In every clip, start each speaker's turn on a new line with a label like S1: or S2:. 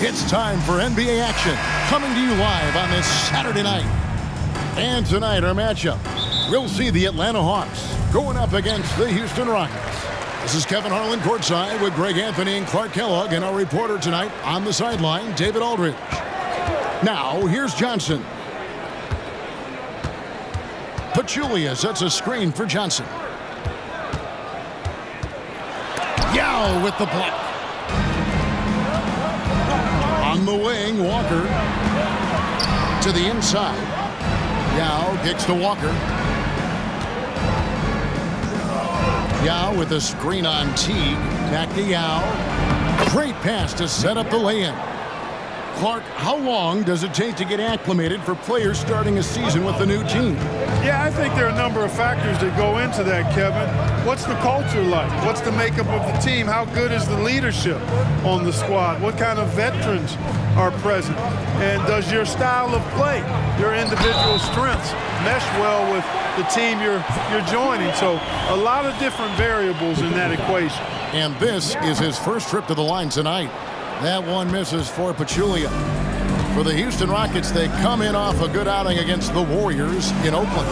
S1: It's time for NBA action, coming to you live on this Saturday night. And tonight, our matchup, we'll see the Atlanta Hawks going up against the Houston Rockets. This is Kevin Harlan courtside with Greg Anthony and Clark Kellogg, and our reporter tonight on the sideline, David Aldridge. Now, here's Johnson. Pachulia sets a screen for Johnson. Yao with the block. On the wing, Walker to the inside. Yao kicks to Walker. Yao with a screen on Teague. Back to Yao. Great pass to set up the lay-in. Clark, how long does it take to get acclimated for players starting a season with a new team?
S2: Yeah, I think there are a number of factors that go into that, Kevin. What's the culture like? What's the makeup of the team? How good is the leadership on the squad? What kind of veterans are present? And does your style of play, your individual strengths, mesh well with the team you're joining? So a lot of different variables in that equation.
S1: And this is his first trip to the line tonight. That one misses for Pachulia. For the Houston Rockets, they come in off a good outing against the Warriors in Oakland.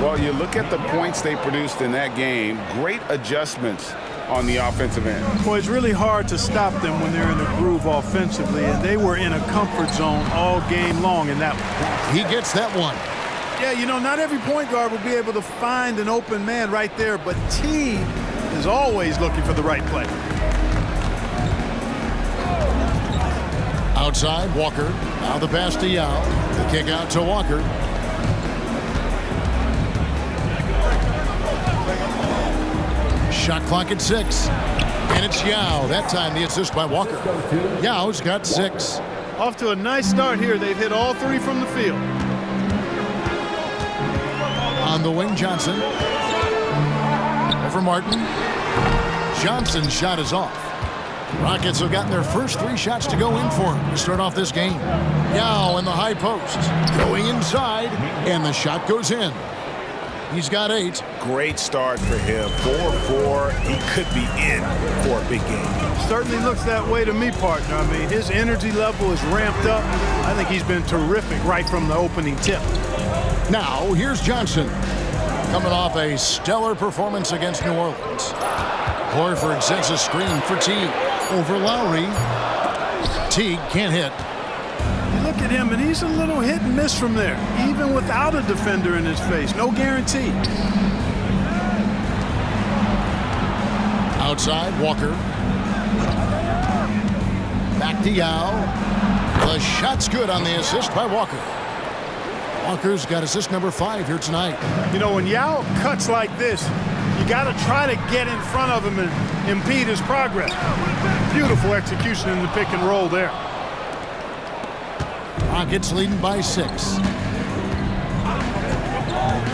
S3: Well, you look at the points they produced in that game. Great adjustments on the offensive end.
S2: Well, it's really hard to stop them when they're in a groove offensively, and they were in a comfort zone all game long in that one.
S1: He gets that one.
S2: Yeah, you know, not every point guard will be able to find an open man right there, but Teague is always looking for the right play.
S1: Outside, Walker. Now the pass to Yao. The kick out to Walker. Shot clock at 6. And it's Yao. That time the assist by Walker. Yao's got 6.
S2: Off to a nice start here. They've hit all 3 from the field.
S1: On the wing, Johnson. Over Martin. Johnson's shot is off. Rockets have gotten their first 3 shots to go in for him to start off this game. Yao in the high post. Going inside, and the shot goes in. He's got 8.
S3: Great start for him. 4-4. He could be in for a big game.
S2: Certainly looks that way to me, partner. I mean, his energy level is ramped up. I think he's been terrific right from the opening tip.
S1: Now, here's Johnson. Coming off a stellar performance against New Orleans. Horford sets a screen for Teague. Over Lowry. Teague can't hit.
S2: You look at him, and he's a little hit and miss from there, even without a defender in his face. No guarantee.
S1: Outside, Walker. Back to Yao. The shot's good on the assist by Walker. Walker's got assist number 5 here tonight.
S2: You know, when Yao cuts like this, you got to try to get in front of him and impede his progress. Beautiful execution in the pick and roll there.
S1: Rockets leading by 6.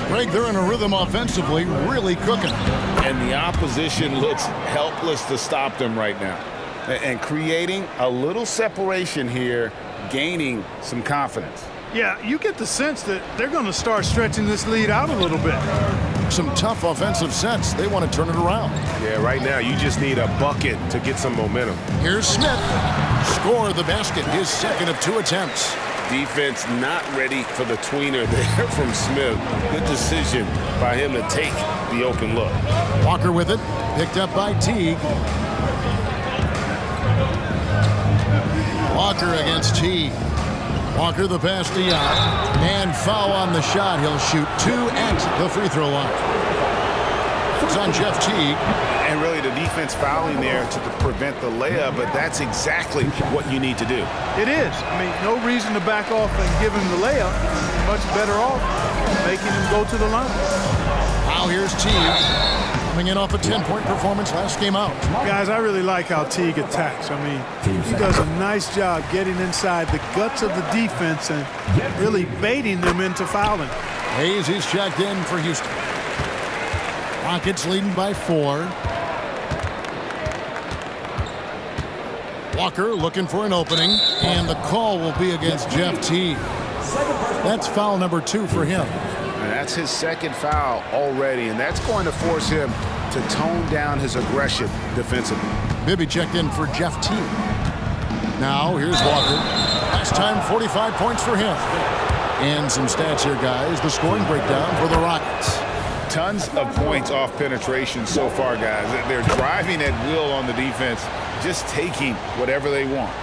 S1: Greg, they're in a rhythm offensively, really cooking.
S3: And the opposition looks helpless to stop them right now. And creating a little separation here, gaining some confidence.
S2: Yeah, you get the sense that they're going to start stretching this lead out a little bit.
S1: Some tough offensive sets. They want to turn it around.
S4: Yeah, right now you just need a bucket to get some momentum.
S1: Here's Smith. Score the basket. His second of 2 attempts.
S4: Defense not ready for the tweener there from Smith. Good decision by him to take the open look.
S1: Walker with it. Picked up by Teague. Walker against Teague. Walker the pass to Yao. And foul on the shot. He'll shoot 2 at the free throw line. It's on Jeff Teague.
S3: And really the defense fouling there to prevent the layup, but that's exactly what you need to do.
S2: It is. I mean, no reason to back off and give him the layup. Much better off making him go to the line.
S1: Now here's Teague. Coming in off a 10-point performance last game out.
S2: Guys, I really like how Teague attacks. I mean, he does a nice job getting inside the guts of the defense and really baiting them into fouling.
S1: Hayes is checked in for Houston. Rockets leading by 4. Walker looking for an opening, and the call will be against Jeff Teague. That's foul number 2 for him.
S3: And that's his second foul already, and that's going to force him to tone down his aggression defensively.
S1: Bibby checked in for Jeff Teague. Now here's Walker. Last time 45 points for him. And some stats here, guys. The scoring breakdown for the Rockets.
S3: Tons of points off penetration so far, guys. They're driving at will on the defense, just taking whatever they want.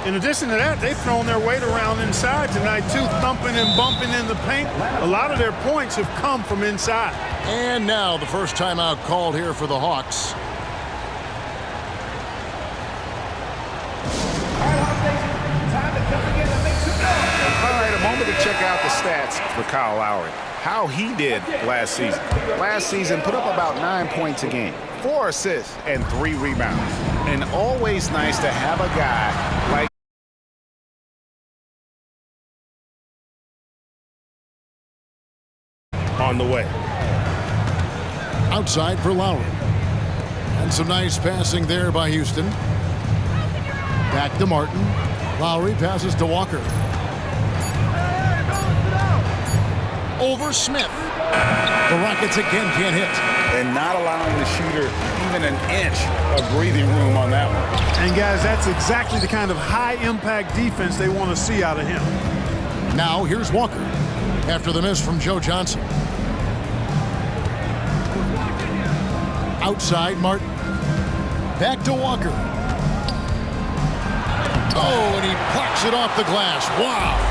S2: In addition to that, they've thrown their weight around inside tonight, too, thumping and bumping in the paint. A lot of their points have come from inside.
S1: And now the first timeout called here for the Hawks.
S3: All right, a moment to check out the stats for Kyle Lowry. How he did last season. Last season, put up about 9 points a game, 4 assists, and 3 rebounds. And always nice to have a guy like
S4: on the way.
S1: Outside for Lowry. And some nice passing there by Houston. Back to Martin. Lowry passes to Walker. Over Smith. The Rockets again can't hit.
S3: and not allowing the shooter even an inch of breathing room on that one.
S2: And, guys, that's exactly the kind of high-impact defense they want to see out of him.
S1: Now here's Walker after the miss from Joe Johnson. Outside Martin. Back to Walker. Oh, and he plucks it off the glass. Wow.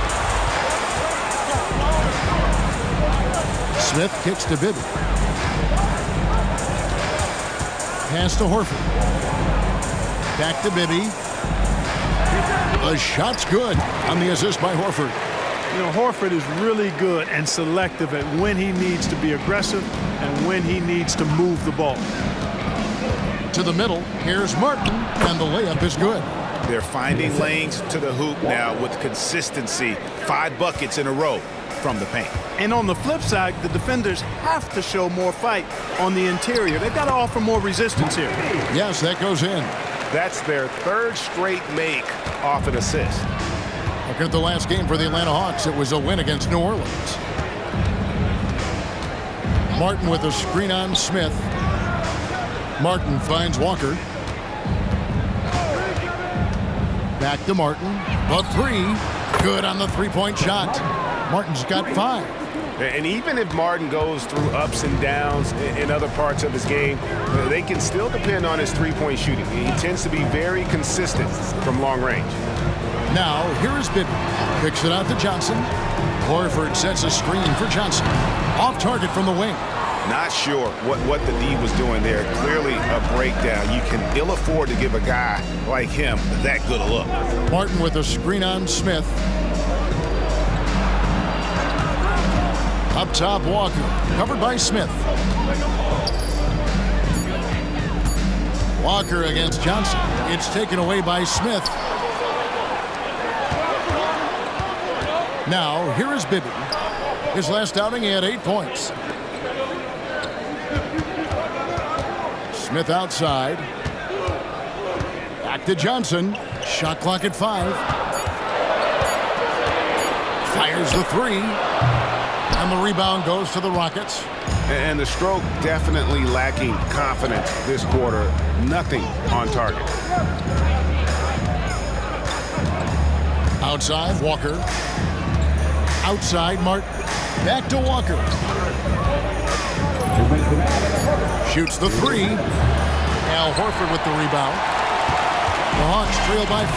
S1: Smith kicks to Bibby. Pass to Horford. Back to Bibby. The shot's good on the assist by Horford.
S2: You know, Horford is really good and selective at when he needs to be aggressive and when he needs to move the ball.
S1: To the middle, here's Martin, and the layup is good.
S3: They're finding lanes to the hoop now with consistency. 5 buckets in a row from the paint.
S2: And on the flip side, the defenders have to show more fight on the interior. They've got to offer more resistance here.
S1: Yes, that goes in.
S3: That's their 3rd straight make off an assist.
S1: Look at the last game for the Atlanta Hawks. It was a win against New Orleans. Martin with a screen on Smith. Martin finds Walker. Back to Martin. The 3. Good on the three-point shot. Martin's got 5.
S4: And even if Martin goes through ups and downs in other parts of his game, they can still depend on his three-point shooting. He tends to be very consistent from long range.
S1: Now, here is Bibby. Kicks it out to Johnson. Horford sets a screen for Johnson. Off target from the wing.
S3: Not sure what the D was doing there. Clearly a breakdown. You can ill afford to give a guy like him that good a look.
S1: Martin with a screen on Smith. Up top, Walker. Covered by Smith. Walker against Johnson. It's taken away by Smith. Now, here is Bibby. His last outing, he had 8 points. Smith outside. Back to Johnson. Shot clock at 5. Fires the 3. And the rebound goes to the Rockets.
S3: And the stroke definitely lacking confidence this quarter. Nothing on target.
S1: Outside, Walker. Outside, Martin. Back to Walker. Shoots the 3. Al Horford with the rebound. The Hawks trail by 5.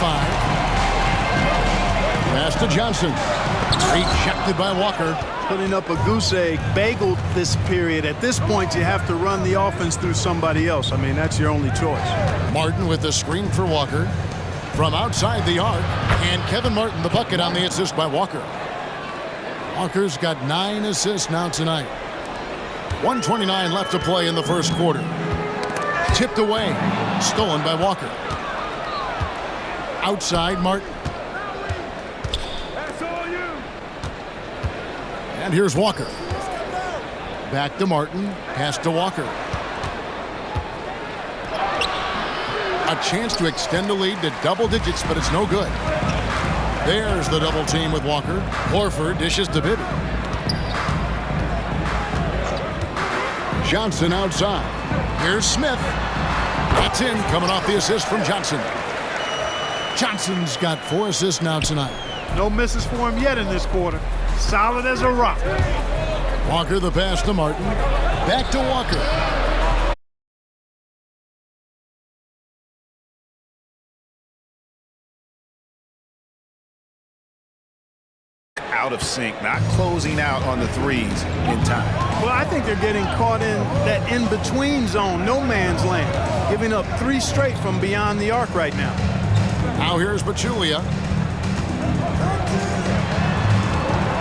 S1: Pass to Johnson. Rejected by Walker.
S2: Putting up a goose egg bagel this period. At this point, you have to run the offense through somebody else. I mean, that's your only choice.
S1: Martin with the screen for Walker. From outside the arc. And Kevin Martin the bucket on the assist by Walker. Walker's got 9 assists now tonight. 1:29 left to play in the first quarter. Tipped away. Stolen by Walker. Outside Martin. And here's Walker. Back to Martin. Pass to Walker. A chance to extend the lead to double digits, but it's no good. There's the double team with Walker. Horford dishes to Bibby. Johnson outside. Here's Smith. That's in, coming off the assist from Johnson. Johnson's got 4 assists now tonight.
S2: No misses for him yet in this quarter. Solid as a rock.
S1: Walker the pass to Martin. Back to Walker.
S3: Out of sync, not closing out on the threes in time.
S2: Well, I think they're getting caught in that in-between zone, no man's land, giving up 3 straight from beyond the arc right now.
S1: Now here's Pachulia.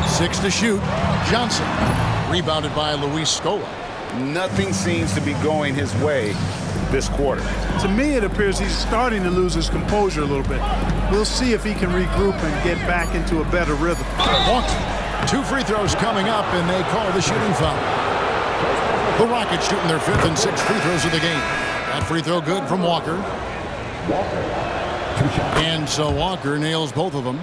S1: 6 to shoot. Johnson. Rebounded by Luis Scola.
S3: Nothing seems to be going his way this quarter.
S2: To me, it appears he's starting to lose his composure a little bit. We'll see if he can regroup and get back into a better rhythm.
S1: Walker. 2 free throws coming up, and they call the shooting foul. The Rockets shooting their 5th and 6th free throws of the game. That free throw good from Walker. And so Walker nails both of them.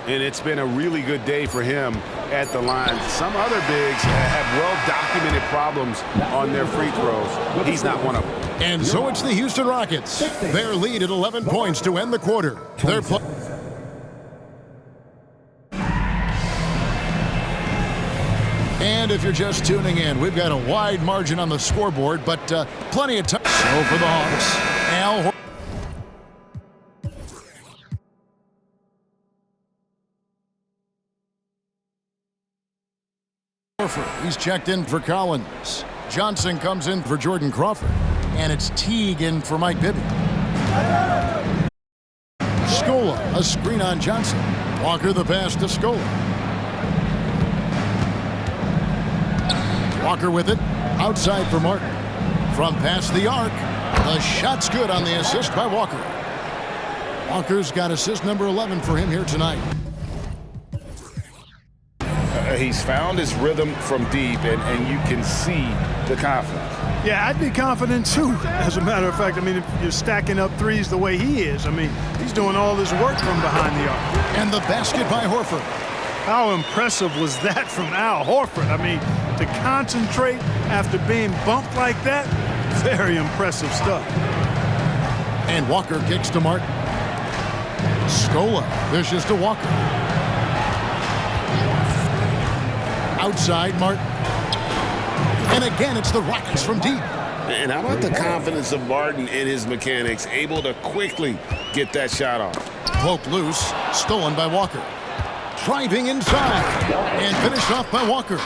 S4: And it's been a really good day for him at the line. Some other bigs have well-documented problems on their free throws. He's not one of them.
S1: And so it's the Houston Rockets. Their lead at 11 points to end the quarter. And if you're just tuning in, we've got a wide margin on the scoreboard, but plenty of time. So for the Hawks, Al Horford. He's checked in for Collins. Johnson comes in for Jordan Crawford. And it's Teague in for Mike Bibby. Scola, a screen on Johnson. Walker the pass to Scola. Walker with it. Outside for Martin. From past the arc. The shot's good on the assist by Walker. Walker's got assist number 11 for him here tonight.
S4: He's found his rhythm from deep, and you can see the confidence.
S2: Yeah, I'd be confident too, as a matter of fact. I mean, if you're stacking up threes the way he is, I mean, he's doing all this work from behind the arc.
S1: And the basket by Horford.
S2: How impressive was that from Al Horford? I mean, to concentrate after being bumped like that, very impressive stuff.
S1: And Walker kicks to Martin. Scola dishes to Walker. Outside, Martin. And again, it's the Rockets from deep.
S4: And how about the confidence of Martin in his mechanics, able to quickly get that shot off.
S1: Poked loose, stolen by Walker. Driving inside, and finished off by Walker.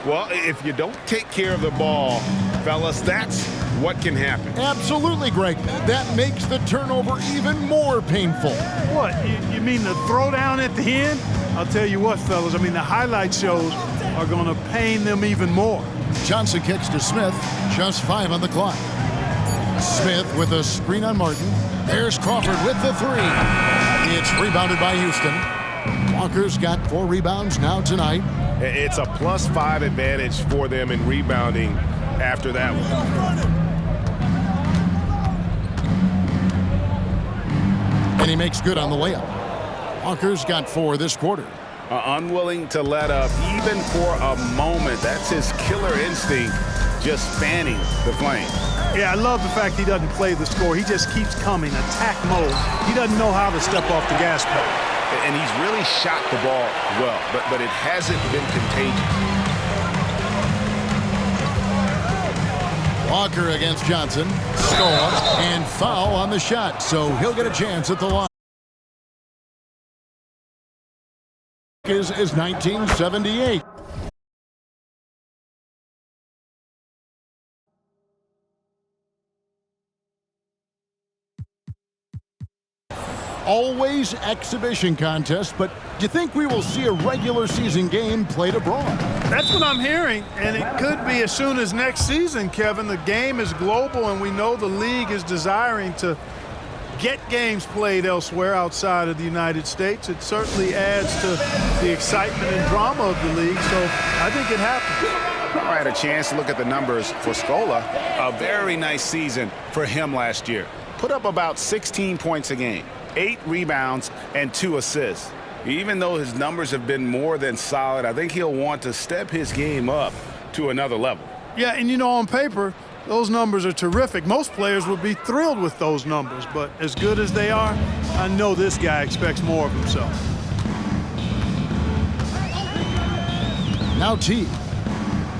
S4: Well, if you don't take care of the ball, fellas, that's what can happen.
S1: Absolutely, Greg. That makes the turnover even more painful.
S2: What, you mean the throwdown at the end? I'll tell you what, fellas, I mean, the highlight shows are going to pain them even more.
S1: Johnson kicks to Smith. Just 5 on the clock. Smith with a screen on Martin. There's Crawford with the 3. It's rebounded by Houston. Walker's got 4 rebounds now tonight.
S4: It's a +5 advantage for them in rebounding after that one.
S1: And he makes good on the layup. Walker's got 4 this quarter.
S4: Unwilling to let up even for a moment. That's his killer instinct, just fanning the flame.
S2: Yeah, I love the fact he doesn't play the score. He just keeps coming, attack mode. He doesn't know how to step off the gas pedal.
S4: And he's really shot the ball well, but it hasn't been contagious.
S1: Walker against Johnson. Score and foul on the shot, so he'll get a chance at the line. Is 1978. Always exhibition contest, but do you think we will see a regular season game played abroad?
S2: That's what I'm hearing, and it could be as soon as next season, Kevin. The game is global, and we know the league is desiring to get games played elsewhere outside of the United States. It certainly adds to the excitement and drama of the league, so I think it happens.
S3: I had a chance to look at the numbers for Scola. A very nice season for him last year. Put up about 16 points a game, 8 rebounds, and 2 assists. Even though his numbers have been more than solid, I think he'll want to step his game up to another level.
S2: Yeah, and you know, on paper, those numbers are terrific. Most players would be thrilled with those numbers, but as good as they are, I know this guy expects more of himself.
S1: Now T.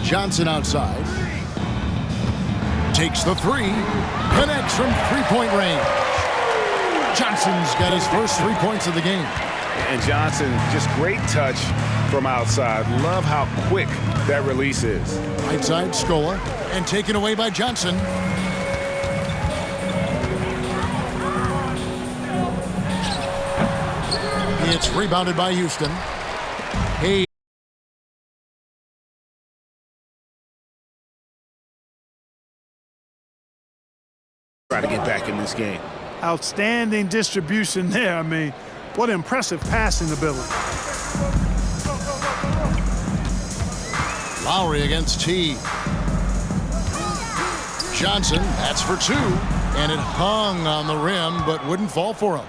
S1: Johnson outside. Takes the three. Connects from three-point range. Johnson's got his first 3 points of the game.
S3: And Johnson, just great touch from outside. Love how quick that release is.
S1: Right side, Scola. And taken away by Johnson. It's rebounded by Houston. Hey.
S3: Try to get back in this game.
S2: Outstanding distribution there. I mean, what impressive passing ability.
S1: Lowry against T. Johnson, that's for two. And it hung on the rim, but wouldn't fall for him.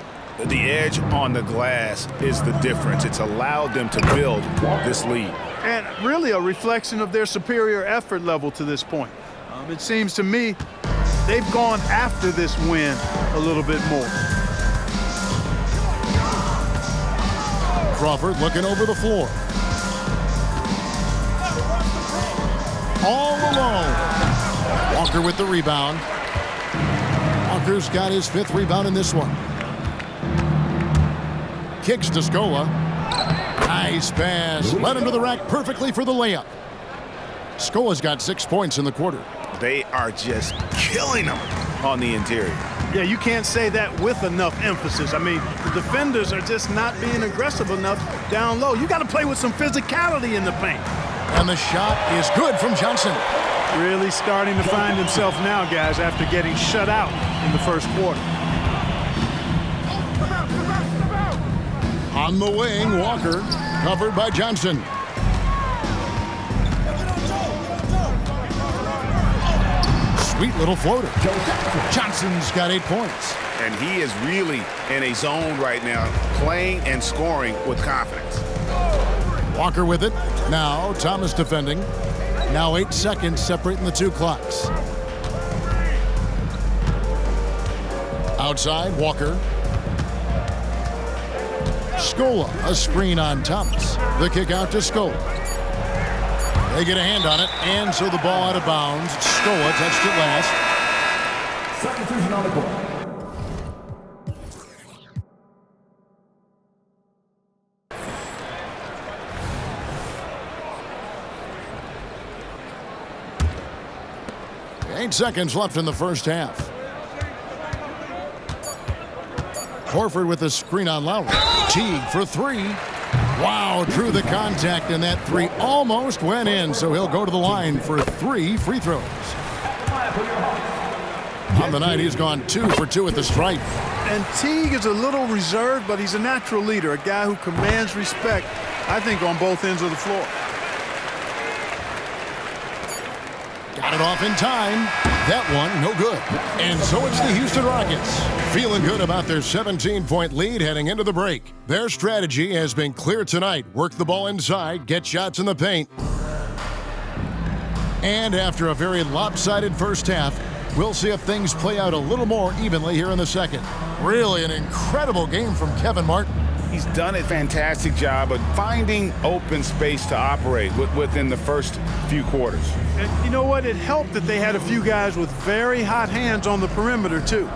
S3: The edge on the glass is the difference. It's allowed them to build this lead.
S2: And really a reflection of their superior effort level to this point. It seems to me they've gone after this win a little bit more.
S1: Crawford looking over the floor. All alone. Walker with the rebound. Walker's got his 5th rebound in this one. Kicks to Scola. Nice pass. Led him to the rack perfectly for the layup. Scola's got 6 points in the quarter.
S3: They are just killing them on the interior.
S2: Yeah, you can't say that with enough emphasis. I mean, the defenders are just not being aggressive enough down low. You got to play with some physicality in the paint.
S1: And the shot is good from Johnson.
S2: Really starting to find himself now, guys, after getting shut out in the first quarter.
S1: On the wing, Walker, covered by Johnson. Sweet little floater. Johnson's got 8 points.
S3: And he is really in a zone right now, playing and scoring with confidence.
S1: Walker with it. Now Thomas defending. Now 8 seconds separating the two clocks. Outside, Walker. Scola, a screen on Thomas. The kick out to Scola. They get a hand on it, and so the ball out of bounds. Scola touched it last.
S5: Substitution on the court.
S1: Eight seconds left in the first half. Horford with the screen on Lowry. Teague for three. Wow, drew the contact, and that three almost went in, so he'll go to the line for 3 free throws. On the night, he's gone 2 for 2 at the stripe.
S2: And Teague is a little reserved, but he's a natural leader, a guy who commands respect, I think, on both ends of the floor.
S1: Got it off in time. That one, no good. And so it's the Houston Rockets, feeling good about their 17-point lead heading into the break. Their strategy has been clear tonight. Work the ball inside, get shots in the paint. And after a very lopsided first half, we'll see if things play out a little more evenly here in the second. Really an incredible game from Kevin Martin.
S3: He's done a fantastic job of finding open space to operate within the first few quarters.
S2: And you know what? It helped that they had a few guys with very hot hands on the perimeter, too.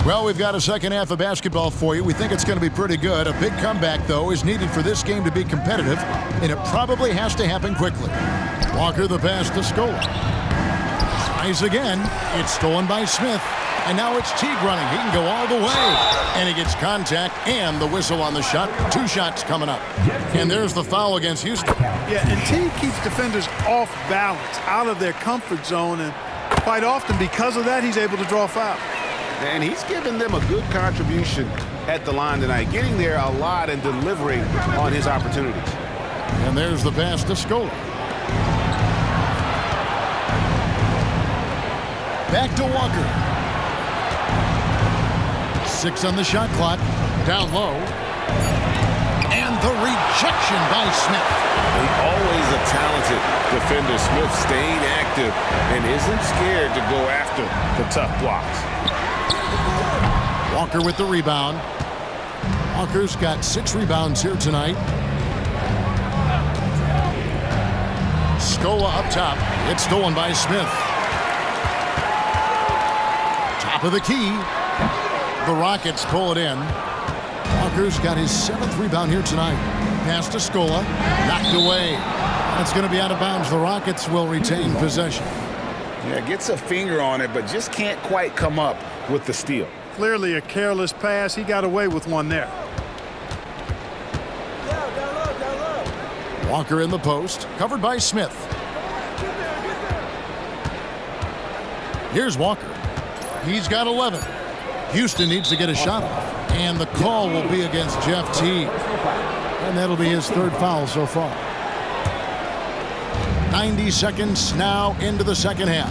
S1: Well, we've got a second half of basketball for you. We think it's going to be pretty good. A big comeback, though, is needed for this game to be competitive, and it probably has to happen quickly. Walker the pass to Scola. Tries again. It's stolen by Smith. And now it's Teague running. He can go all the way. And he gets contact and the whistle on the shot. 2 shots coming up. And there's the foul against Houston.
S2: Yeah, and Teague keeps defenders off balance, out of their comfort zone. And quite often, because of that, he's able to draw foul.
S3: And he's given them a good contribution at the line tonight, getting there a lot and delivering on his opportunities.
S1: And there's the pass to Scola. Back to Walker. 6 on the shot clock. Down low. And The rejection by Smith.
S4: He's always a talented defender. Smith staying active and isn't scared to go after the tough blocks.
S1: Walker with the rebound. Walker's got 6 rebounds here tonight. Scola up top. It's stolen by Smith. Top of the key. The Rockets pull it in. Walker's got his 7th rebound here tonight. Pass to Scola. Knocked away. It's going to be out of bounds. The Rockets will retain possession.
S3: Yeah, gets a finger on it, but just can't quite come up with the steal.
S2: Clearly a careless pass. He got away with one there.
S1: Walker in the post. Covered by Smith. Here's Walker. He's got 11. Houston needs to get a shot off. And the call will be against Jeff Teague. And that'll be his 3rd foul so far. 90 seconds now into the second half.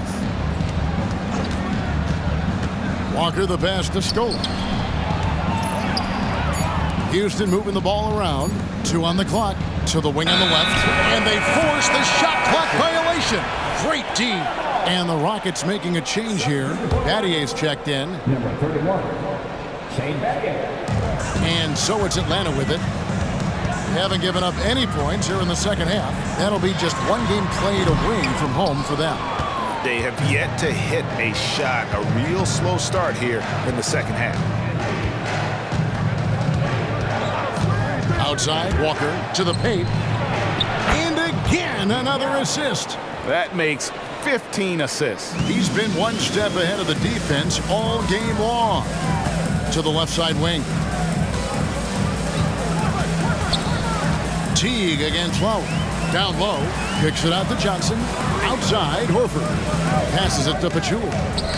S1: Walker the pass to Scola. Houston moving the ball around. 2 on the clock. To the wing on the left. And they force the shot clock violation. Great D. And the Rockets making a change here. Battier's checked in.
S5: Number 31, Shane Battier.
S1: And so it's Atlanta with it. They haven't given up any points here in the second half. That'll be just 1 game played away from home for them.
S3: They have yet to hit a shot. A real slow start here in the second half.
S1: Outside, Walker to the paint. And again, another assist.
S3: That makes 15 assists.
S1: He's been 1 step ahead of the defense all game long. To the left side wing. Teague against Lowry. Down low. Kicks it out to Johnson. Outside, Horford. Passes it to Pachulia.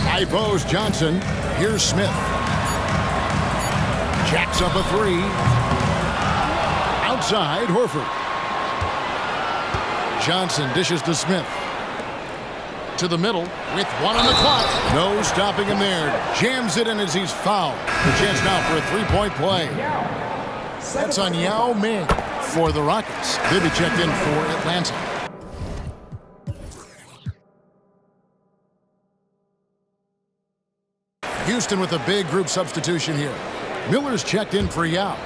S1: High post, Johnson. Here's Smith. Jacks up a 3. Outside, Horford. Johnson dishes to Smith. To the middle with 1 on the clock. No stopping him there. Jams it in as he's fouled. The chance now for a 3-point play. That's on Yao Ming for the Rockets. They'll be checked in for Atlanta. Houston with a big group substitution here. Miller's checked in for Yao.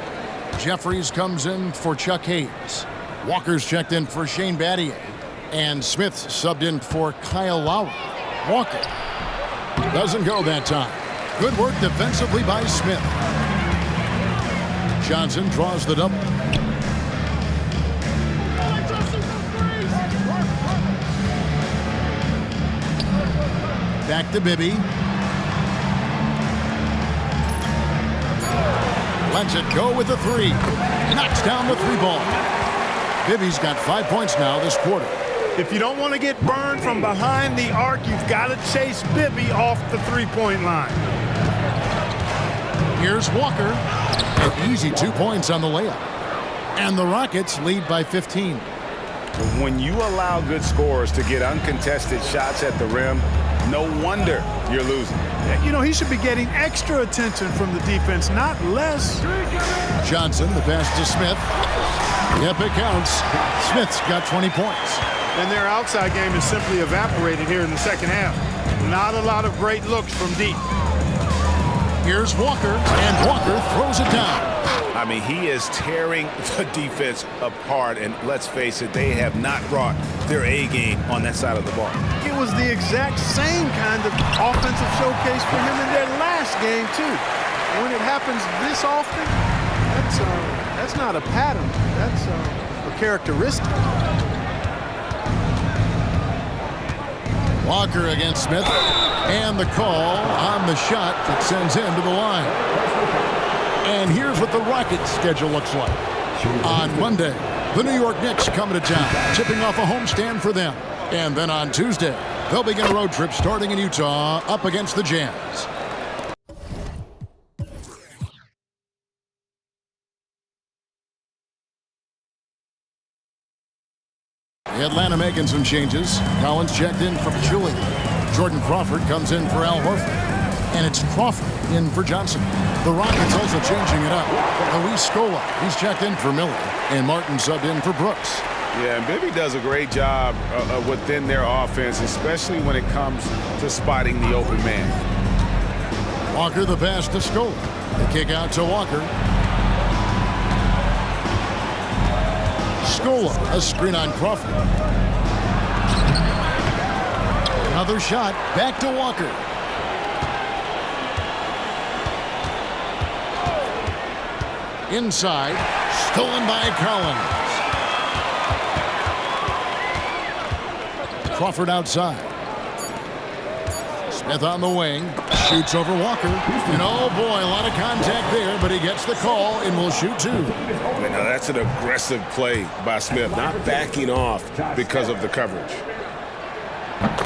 S1: Jeffries comes in for Chuck Hayes. Walker's checked in for Shane Battier. And Smith subbed in for Kyle Lowry. Walker doesn't go that time. Good work defensively by Smith. Johnson draws the double. Back to Bibby. Lets it go with the 3. Knocks down the 3 ball. Bibby's got 5 points now this quarter.
S2: If you don't want to get burned from behind the arc, you've got to chase Bibby off the 3-point line.
S1: Here's Walker. An easy 2 points on the layup. And the Rockets lead by 15.
S3: When you allow good scorers to get uncontested shots at the rim, no wonder you're losing.
S2: You know, he should be getting extra attention from the defense, not less.
S1: Johnson, the pass to Smith. Yep, it counts. Smith's got 20 points.
S2: And their outside game is simply evaporated here in the second half. Not a lot of great looks from deep.
S1: Here's Walker, and Walker throws it down.
S3: I mean, he is tearing the defense apart, and let's face it, they have not brought their A game on that side of the ball.
S2: It was the exact same kind of offensive showcase for him in their last game, too. When it happens this often, that's not a pattern. That's a characteristic.
S1: Walker against Smith, and the call on the shot that sends him to the line. And here's what the Rockets' schedule looks like. On Monday, the New York Knicks coming to town, tipping off a homestand for them. And then on Tuesday, they'll begin a road trip starting in Utah up against the Jazz. Atlanta making some changes. Collins checked in for Pachulia. Jordan Crawford comes in for Al Horford. And it's Crawford in for Johnson. The Rockets also changing it up. Luis Scola, he's checked in for Miller. And Martin subbed in for Brooks.
S4: Yeah, and Bibby does a great job within their offense, especially when it comes to spotting the open man.
S1: Walker the pass to Scola. The kick out to Walker. Scola, a screen on Crawford. Another shot, back to Walker. Inside, stolen by Collins. Crawford outside. Smith on the wing, shoots over Walker. And oh boy, a lot of contact there, but he gets the call and will shoot two.
S4: Now that's an aggressive play by Smith, not backing off because of the coverage.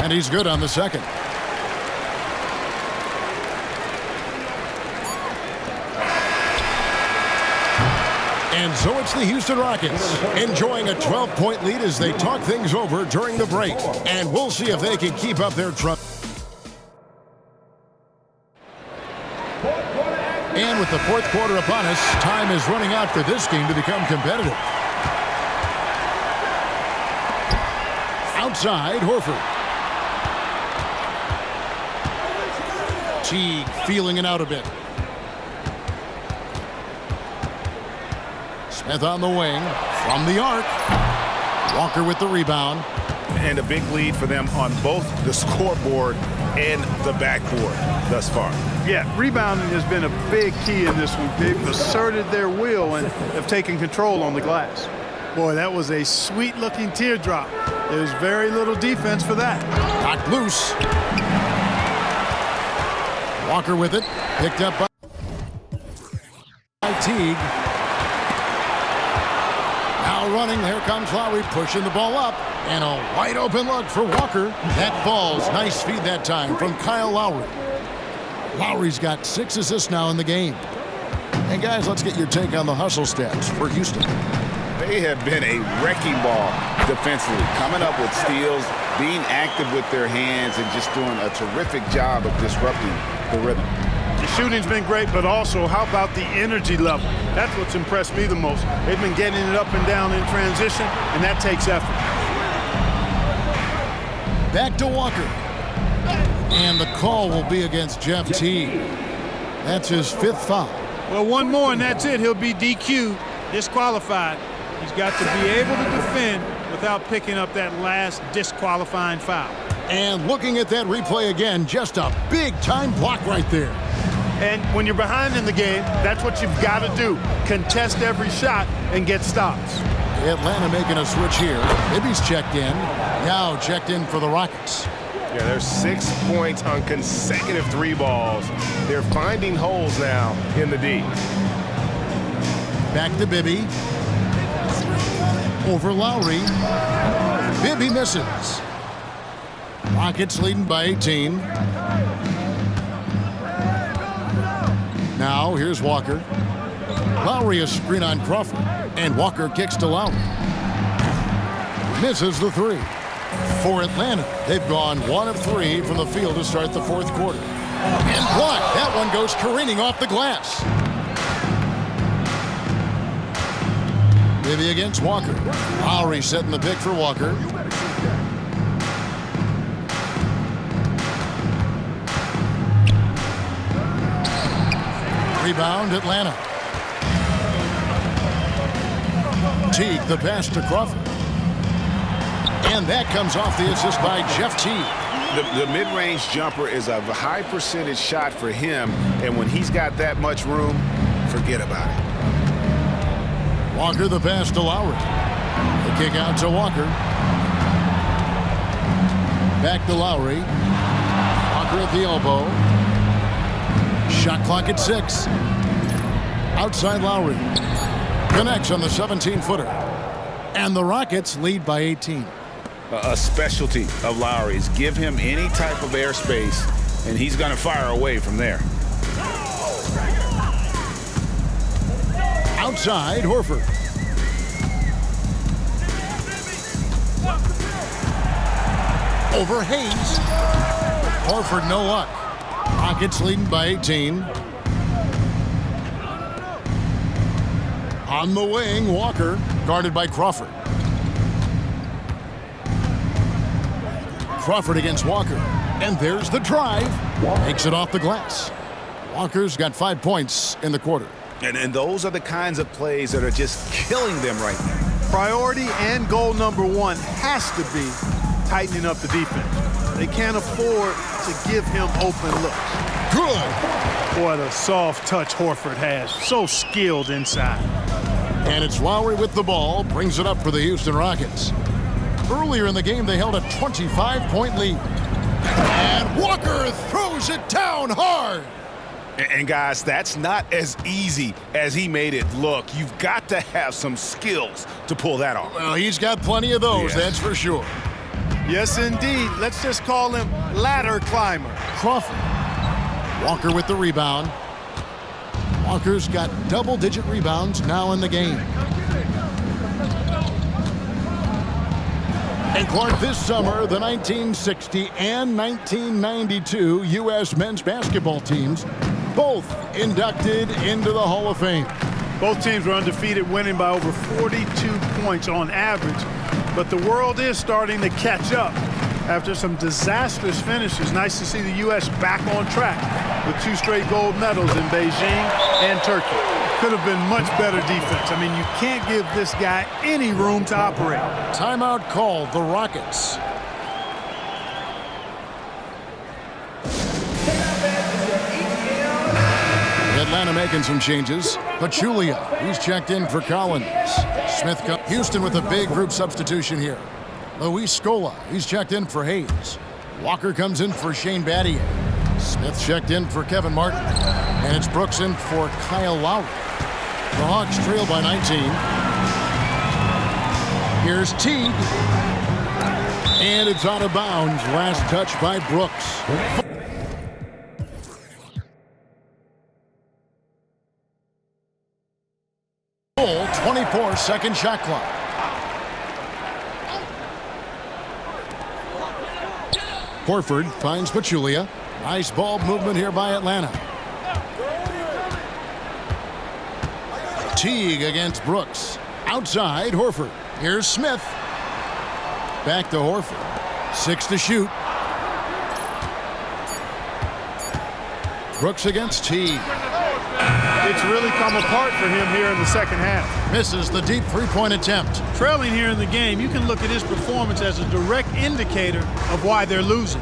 S1: And he's good on the second. And so it's the Houston Rockets enjoying a 12-point lead as they talk things over during the break. And we'll see if they can keep up their trust. And with the fourth quarter upon us, time is running out for this game to become competitive. Outside, Horford. Teague feeling it out a bit. Smith on the wing, from the arc. Walker with the rebound.
S3: And a big lead for them on both the scoreboard and the backboard thus far.
S2: Yeah, rebounding has been a big key in this one. They've asserted their will and have taken control on the glass. Boy, that was a sweet-looking teardrop. There's very little defense for that.
S1: Knocked loose. Walker with it. Picked up by Teague. Now running. Here comes Lowry pushing the ball up. And a wide open look for Walker. That falls. Nice feed that time from Kyle Lowry. Lowry's got 6 assists now in the game. And guys, let's get your take on the hustle stats for Houston.
S3: They have been a wrecking ball defensively, coming up with steals, being active with their hands, and just doing a terrific job of disrupting the rhythm.
S2: The shooting's been great, but also how about the energy level? That's what's impressed me the most. They've been getting it up and down in transition, and that takes effort.
S1: Back to Walker. And the call will be against Jeff Teague. That's his 5th foul.
S2: Well, one more, and that's it. He'll be DQ'd, disqualified. He's got to be able to defend without picking up that last disqualifying foul.
S1: And looking at that replay again, just a big-time block right there.
S2: And when you're behind in the game, that's what you've got to do. Contest every shot and get stops.
S1: Atlanta making a switch here. Ibby's checked in. Now checked in for the Rockets.
S4: Yeah, there's 6 points on consecutive 3 balls. They're finding holes now in the D.
S1: Back to Bibby. Over Lowry. Bibby misses. Rockets leading by 18. Now here's Walker. Lowry a screen on Crawford. And Walker kicks to Lowry. Misses the 3. For Atlanta, they've gone 1 of 3 from the field to start the fourth quarter. And blocked. That one goes careening off the glass. Bibby against Walker. Lowry setting the pick for Walker. Rebound, Atlanta. Teague, the pass to Crawford. And that comes off the assist by Jeff Teague.
S3: The mid-range jumper is a high percentage shot for him, and when he's got that much room, forget about it.
S1: Walker the pass to Lowry. The kick out to Walker. Back to Lowry. Walker at the elbow. Shot clock at 6. Outside Lowry. Connects on the 17-footer. And the Rockets lead by 18.
S3: A specialty of Lowry's. Give him any type of airspace, and he's going to fire away from there.
S1: Outside, Horford. Over Hayes. Horford, no luck. Rockets leading by 18. On the wing, Walker, guarded by Crawford. Crawford against Walker. And there's the drive. Takes it off the glass. Walker's got 5 points in the quarter.
S3: And those are the kinds of plays that are just killing them right now.
S2: Priority and goal number one has to be tightening up the defense. They can't afford to give him open looks.
S1: Good.
S2: What a soft touch Horford has. So skilled inside.
S1: And it's Lowry with the ball. Brings it up for the Houston Rockets. Earlier in the game, they held a 25-point lead. And Walker throws it down hard.
S3: And guys, that's not as easy as he made it look. You've got to have some skills to pull that off.
S1: Well, he's got plenty of those, that's for sure.
S2: Yes, indeed. Let's just call him ladder climber.
S1: Crawford. Walker with the rebound. Walker's got double-digit rebounds now in the game. And Clark, this summer, the 1960 and 1992 U.S. men's basketball teams both inducted into the Hall of Fame.
S2: Both teams were undefeated, winning by over 42 points on average. But the world is starting to catch up after some disastrous finishes. Nice to see the U.S. back on track with 2 straight gold medals in Beijing and Turkey. Could have been much better defense. I mean, you can't give this guy any room to operate.
S1: Timeout called, the Rockets. Atlanta making some changes. Pachulia, he's checked in for Collins. Smith, Houston with a big group substitution here. Luis Scola, he's checked in for Hayes. Walker comes in for Shane Battier. Smith checked in for Kevin Martin. And it's Brooks in for Kyle Lowry. The Hawks trail by 19. Here's Teague. And it's out of bounds. Last touch by Brooks. 24-second shot clock. Horford finds Pachulia. Nice ball movement here by Atlanta. Teague against Brooks. Outside, Horford. Here's Smith. Back to Horford. 6 to shoot. Brooks against Teague.
S2: It's really come apart for him here in the second half.
S1: Misses the deep three-point attempt.
S2: Trailing here in the game, you can look at his performance as a direct indicator of why they're losing.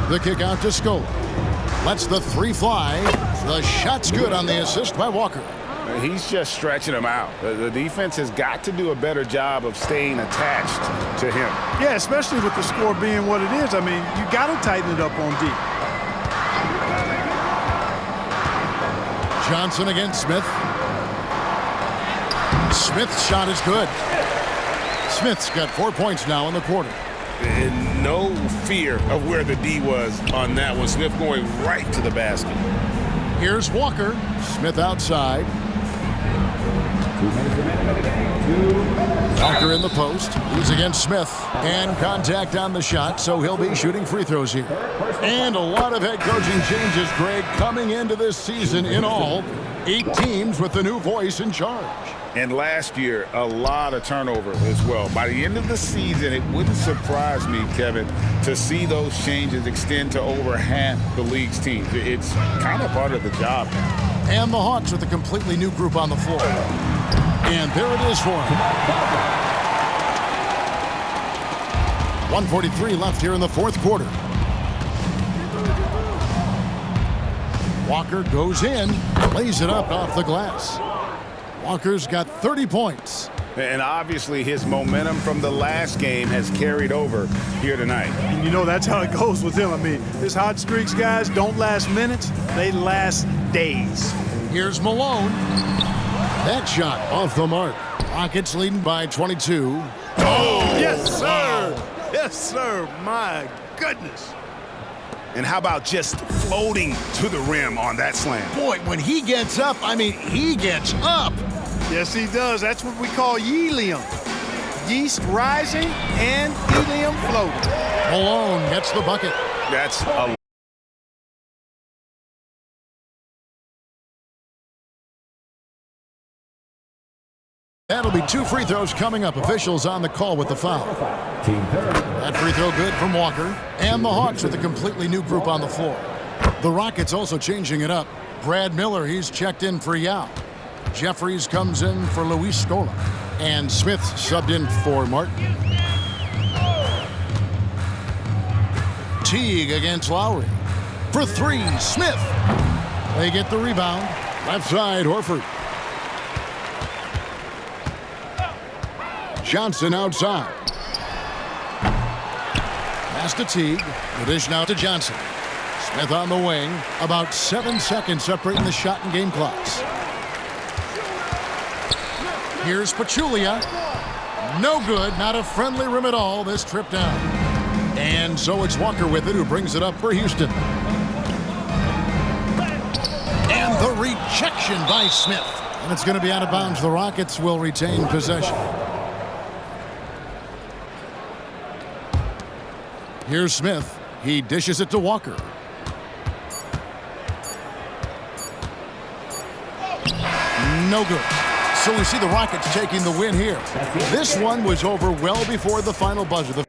S1: The kick out to Scola. Lets the 3 fly. The shot's good on the assist by Walker.
S3: He's just stretching him out. The defense has got to do a better job of staying attached to him.
S2: Yeah, especially with the score being what it is. I mean, you got to tighten it up on D.
S1: Johnson against Smith. Smith's shot is good. Smith's got 4 points now in the quarter.
S4: And no fear of where the D was on that one. Smith going right to the basket.
S1: Here's Walker. Smith outside. Walker in the post. He's against Smith. And contact on the shot, so he'll be shooting free throws here. And a lot of head coaching changes, Greg, coming into this season. In all, 8 teams with the new voice in charge.
S3: And last year, a lot of turnover as well. By the end of the season, it wouldn't surprise me, Kevin, to see those changes extend to over half the league's teams. It's kind of part of the job now.
S1: And the Hawks with a completely new group on the floor. And there it is for him. 1:43 left here in the fourth quarter. Walker goes in, lays it up off the glass. Walker's got 30 points.
S3: And obviously his momentum from the last game has carried over here tonight.
S2: And you know that's how it goes with him. I mean, his hot streaks, guys, don't last minutes. They last days.
S1: Here's Malone. That shot off the mark. Rockets leading by 22.
S2: Oh, yes, sir. Yes, sir. My goodness.
S3: And how about just floating to the rim on that slam?
S1: Boy, when he gets up, I mean, he gets up.
S2: Yes, he does. That's what we call helium. Yeast rising and helium floating.
S1: Malone gets the bucket.
S3: That's a
S1: That'll be 2 free throws coming up. Officials on the call with the foul.
S5: Team third.
S1: That free throw good from Walker. And the Hawks with a completely new group on the floor. The Rockets also changing it up. Brad Miller, he's checked in for Yao. Jeffries comes in for Luis Scola. And Smith subbed in for Martin. Teague against Lowry. For 3, Smith. They get the rebound. Left side, Horford. Johnson outside. Pass to Teague. The dish now to Johnson. Smith on the wing. About 7 seconds separating the shot and game clocks. Here's Pachulia. No good. Not a friendly rim at all this trip down. And so it's Walker with it, who brings it up for Houston. And the rejection by Smith. And it's going to be out of bounds. The Rockets will retain possession. Here's Smith. He dishes it to Walker. No good. So we see the Rockets taking the win here. This one was over well before the final buzzer.